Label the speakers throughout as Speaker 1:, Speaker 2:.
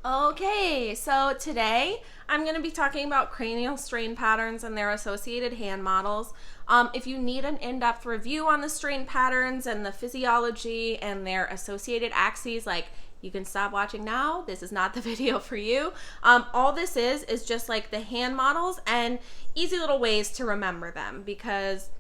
Speaker 1: Okay, so today I'm going to be talking about cranial strain patterns and their associated hand models. If you need an in-depth review on the strain patterns and the physiology and their associated axes, like, you can stop watching now. This is not the video for you. All this is just like the hand models and easy little ways to remember them, because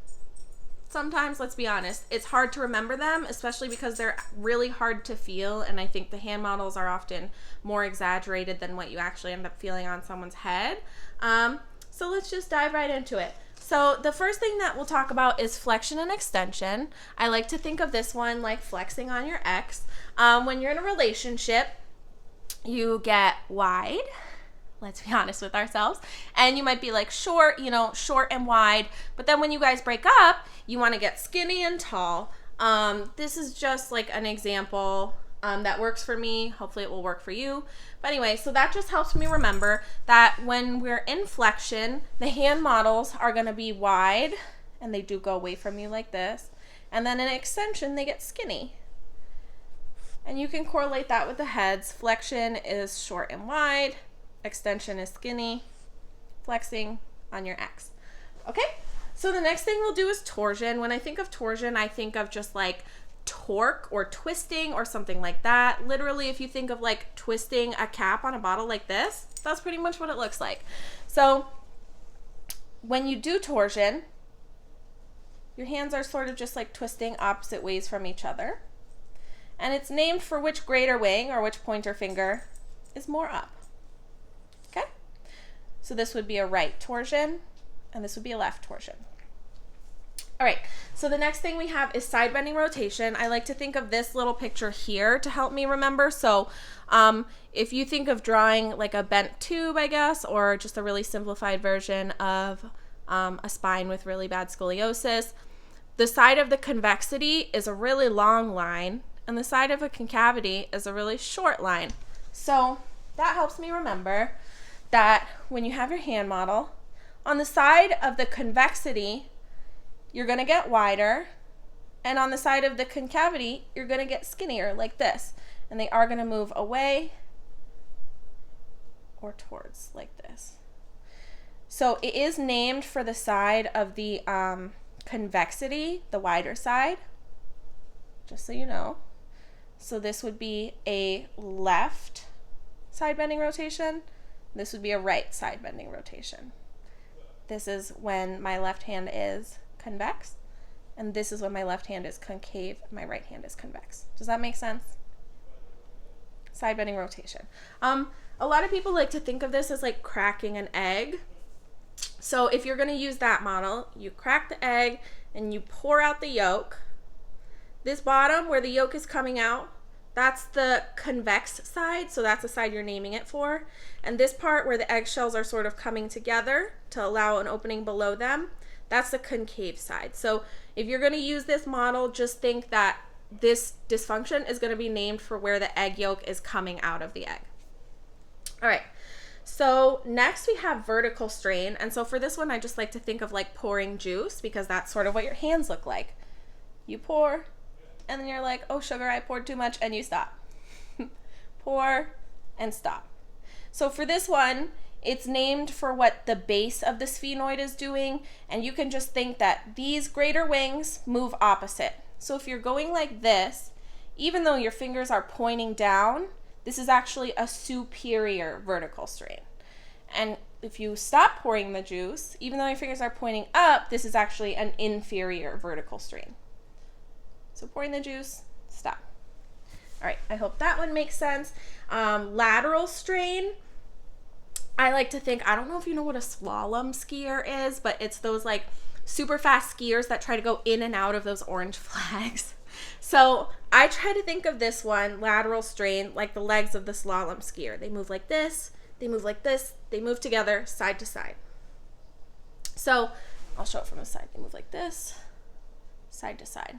Speaker 1: sometimes, let's be honest, it's hard to remember them, especially because they're really hard to feel, and I think the hand models are often more exaggerated than what you actually end up feeling on someone's head. So let's just dive right into it. So the first thing that we'll talk about is flexion and extension. I like to think of this one like flexing on your ex. When you're in a relationship, you get wide. Let's be honest with ourselves. And you might be like short, short and wide. But then when you guys break up, you want to get skinny and tall. This is just like an example that works for me. Hopefully it will work for you. But anyway, so that just helps me remember that when we're in flexion, the hand models are going to be wide, and they do go away from you like this. And then in extension, they get skinny. And you can correlate that with the heads. Flexion is short and wide. Extension is skinny, flexing on your ex. Okay, so the next thing we'll do is torsion. When I think of torsion, I think of just like torque or twisting or something like that. Literally, if you think of like twisting a cap on a bottle like this, that's pretty much what it looks like. So when you do torsion, your hands are sort of just like twisting opposite ways from each other. And it's named for which greater wing or which pointer finger is more up. Okay, so this would be a right torsion, and this would be a left torsion. All right, so the next thing we have is side bending rotation. I like to think of this little picture here to help me remember. So if you think of drawing like a bent tube, I guess, or just a really simplified version of a spine with really bad scoliosis, the side of the convexity is a really long line, and the side of a concavity is a really short line. So that helps me remember that when you have your hand model, on the side of the convexity, you're going to get wider, and on the side of the concavity, you're going to get skinnier like this, and they are going to move away or towards like this. So it is named for the side of the convexity, the wider side, just so you know. So this would be a left side bending rotation. This would be a right side bending rotation. This is when my left hand is convex, and this is when my left hand is concave, my right hand is convex. Does that make sense? Side bending rotation. A lot of people like to think of this as like cracking an egg. So if you're going to use that model, you crack the egg and you pour out the yolk. This bottom where the yolk is coming out, that's the convex side, so that's the side you're naming it for. And this part where the eggshells are sort of coming together to allow an opening below them, that's the concave side. So if you're going to use this model, just think that this dysfunction is going to be named for where the egg yolk is coming out of the egg. All right, so next we have vertical strain. And so for this one, I just like to think of like pouring juice, because that's sort of what your hands look like. You pour, and then you're like, oh, sugar, I poured too much, and you stop. Pour and stop. So for this one, it's named for what the base of the sphenoid is doing, and you can just think that these greater wings move opposite. So if you're going like this, even though your fingers are pointing down, this is actually a superior vertical strain. And if you stop pouring the juice, even though your fingers are pointing up, this is actually an inferior vertical strain. So pouring the juice, stop. All right, I hope that one makes sense. Lateral strain, I like to think, I don't know if you know what a slalom skier is, but it's those like super fast skiers that try to go in and out of those orange flags. So I try to think of this one, lateral strain, like the legs of the slalom skier. They move like this, they move like this, they move together side to side. So I'll show it from the side. They move like this, side to side.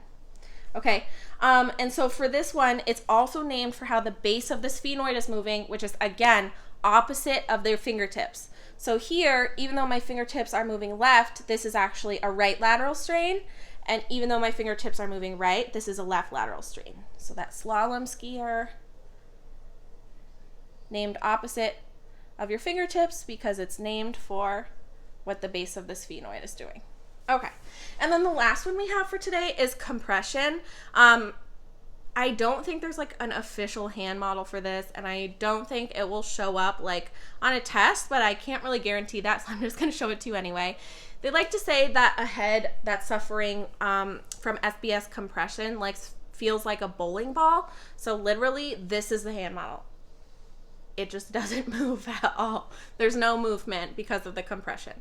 Speaker 1: Okay, and so for this one, it's also named for how the base of the sphenoid is moving, which is, again, opposite of their fingertips. So here, even though my fingertips are moving left, this is actually a right lateral strain, and even though my fingertips are moving right, this is a left lateral strain. So that slalom skier named opposite of your fingertips because it's named for what the base of the sphenoid is doing. Okay, and then the last one we have for today is compression. I don't think there's like an official hand model for this, and I don't think it will show up like on a test, but I can't really guarantee that, so I'm just going to show it to you anyway. They like to say that a head that's suffering from SBS compression feels like a bowling ball. So literally, this is the hand model. It just doesn't move at all. There's no movement because of the compression.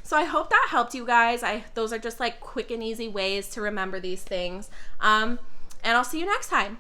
Speaker 1: So I hope that helped you guys. Those are just like quick and easy ways to remember these things. And I'll see you next time.